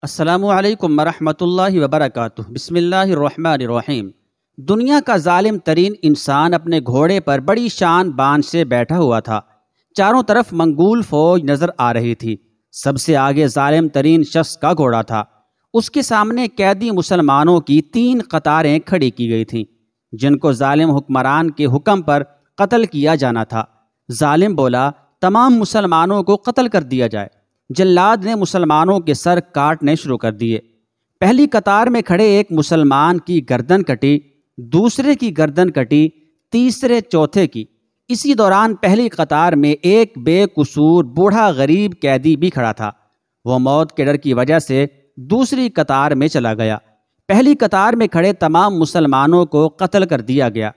السلام علیکم ورحمۃ اللہ وبرکاتہ۔ بسم اللہ الرحمن الرحیم۔ دنیا کا ظالم ترین انسان اپنے گھوڑے پر بڑی شان بان سے بیٹھا ہوا تھا۔ چاروں طرف منگول فوج نظر آ رہی تھی۔ سب سے آگے ظالم ترین شخص کا گھوڑا تھا۔ اس کے سامنے قیدی مسلمانوں کی 3 قطاریں کھڑی کی گئی تھیں، جن کو ظالم حکمران کے حکم پر قتل کیا جانا تھا۔ ظالم بولا، تمام مسلمانوں کو قتل کر دیا جائے۔ جلاد نے مسلمانوں کے سر کاٹنے شروع کر دیے۔ پہلی قطار میں کھڑے ایک مسلمان کی گردن کٹی، دوسرے کی گردن کٹی، تیسرے چوتھے کی۔ اسی دوران پہلی قطار میں ایک بے قصور بوڑھا غریب قیدی بھی کھڑا تھا۔ وہ موت کے ڈر کی وجہ سے دوسری قطار میں چلا گیا۔ پہلی قطار میں کھڑے تمام مسلمانوں کو قتل کر دیا گیا۔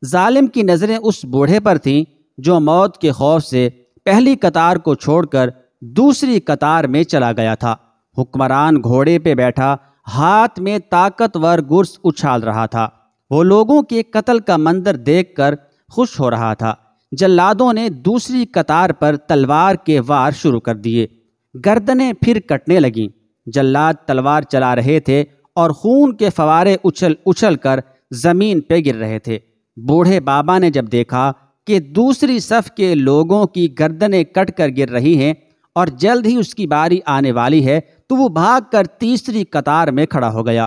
ظالم کی نظریں اس بوڑھے پر تھیں جو موت کے خوف سے پہلی قطار کو چھوڑ کر دوسری قطار میں چلا گیا تھا۔ حکمران گھوڑے پہ بیٹھا ہاتھ میں طاقتور گرز اچھال رہا تھا۔ وہ لوگوں کے قتل کا منظر دیکھ کر خوش ہو رہا تھا۔ جلادوں نے دوسری قطار پر تلوار کے وار شروع کر دیے۔ گردنیں پھر کٹنے لگیں۔ جلاد تلوار چلا رہے تھے اور خون کے فوارے اچھل اچھل کر زمین پہ گر رہے تھے۔ بوڑھے بابا نے جب دیکھا کہ دوسری صف کے لوگوں کی گردنیں کٹ کر گر رہی ہیں اور جلد ہی اس کی باری آنے والی ہے، تو وہ بھاگ کر تیسری قطار میں کھڑا ہو گیا۔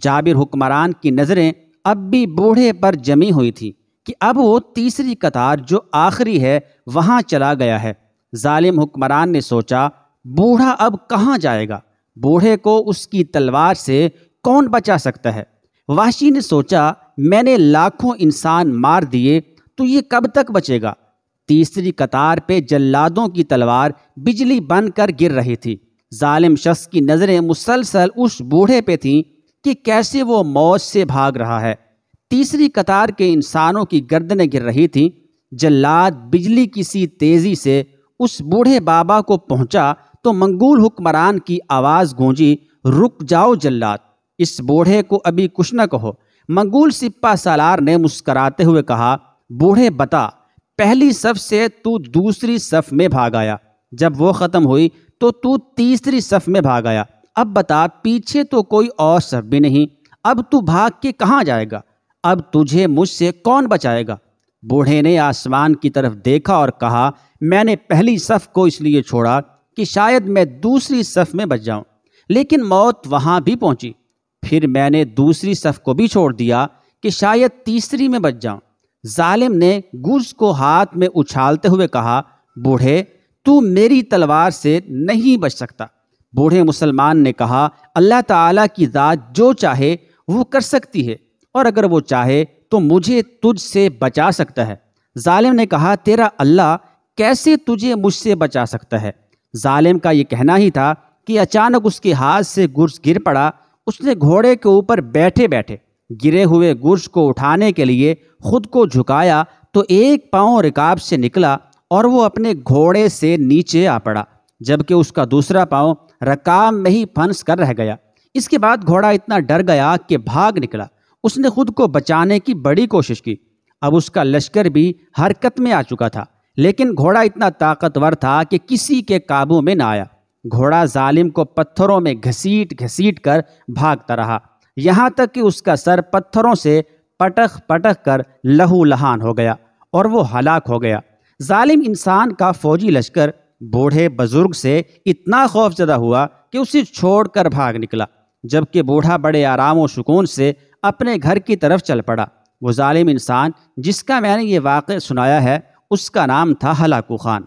جابر حکمران کی نظریں اب بھی بوڑھے پر جمی ہوئی تھی کہ اب وہ تیسری قطار جو آخری ہے وہاں چلا گیا ہے۔ ظالم حکمران نے سوچا، بوڑھا اب کہاں جائے گا؟ بوڑھے کو اس کی تلوار سے کون بچا سکتا ہے؟ وحشی نے سوچا، میں نے لاکھوں انسان مار دیے تو یہ کب تک بچے گا؟ تیسری قطار پہ جلادوں کی تلوار بجلی بن کر گر رہی تھی۔ ظالم شخص کی نظریں مسلسل اس بوڑھے پہ تھیں کہ کیسے وہ موت سے بھاگ رہا ہے۔ تیسری قطار کے انسانوں کی گردنیں گر رہی تھیں۔ جلاد بجلی کی سی تیزی سے اس بوڑھے بابا کو پہنچا تو منگول حکمران کی آواز گونجی، رک جاؤ جلاد، اس بوڑھے کو ابھی کچھ نہ کہو۔ منگول سپہ سالار نے مسکراتے ہوئے کہا، بوڑھے بتا، پہلی صف سے تو دوسری صف میں بھاگ آیا، جب وہ ختم ہوئی تو تیسری صف میں بھاگ آیا، اب بتا پیچھے تو کوئی اور صف بھی نہیں، اب تو بھاگ کے کہاں جائے گا؟ اب تجھے مجھ سے کون بچائے گا؟ بوڑھے نے آسمان کی طرف دیکھا اور کہا، میں نے پہلی صف کو اس لیے چھوڑا کہ شاید میں دوسری صف میں بچ جاؤں، لیکن موت وہاں بھی پہنچی۔ پھر میں نے دوسری صف کو بھی چھوڑ دیا کہ شاید تیسری میں بچ جاؤں۔ ظالم نے گرز کو ہاتھ میں اچھالتے ہوئے کہا، بوڑھے تو میری تلوار سے نہیں بچ سکتا۔ بوڑھے مسلمان نے کہا، اللہ تعالیٰ کی ذات جو چاہے وہ کر سکتی ہے، اور اگر وہ چاہے تو مجھے تجھ سے بچا سکتا ہے۔ ظالم نے کہا، تیرا اللہ کیسے تجھے مجھ سے بچا سکتا ہے؟ ظالم کا یہ کہنا ہی تھا کہ اچانک اس کے ہاتھ سے گرز گر پڑا۔ اس نے گھوڑے کے اوپر بیٹھے بیٹھے گرے ہوئے گرز کو اٹھانے کے لیے خود کو جھکایا تو ایک پاؤں رکاب سے نکلا اور وہ اپنے گھوڑے سے نیچے آ پڑا، جبکہ اس کا دوسرا پاؤں رکاب میں ہی پھنس کر رہ گیا۔ اس کے بعد گھوڑا اتنا ڈر گیا کہ بھاگ نکلا۔ اس نے خود کو بچانے کی بڑی کوشش کی۔ اب اس کا لشکر بھی حرکت میں آ چکا تھا، لیکن گھوڑا اتنا طاقتور تھا کہ کسی کے قابو میں نہ آیا۔ گھوڑا ظالم کو پتھروں میں گھسیٹ گھسیٹ کر بھاگتا رہا، یہاں تک کہ اس کا سر پتھروں سے پٹخ پٹخ کر لہو لہان ہو گیا اور وہ ہلاک ہو گیا۔ ظالم انسان کا فوجی لشکر بوڑھے بزرگ سے اتنا خوف زدہ ہوا کہ اسے چھوڑ کر بھاگ نکلا، جبکہ بوڑھا بڑے آرام و سکون سے اپنے گھر کی طرف چل پڑا۔ وہ ظالم انسان جس کا میں نے یہ واقعہ سنایا ہے، اس کا نام تھا ہلاکو خان۔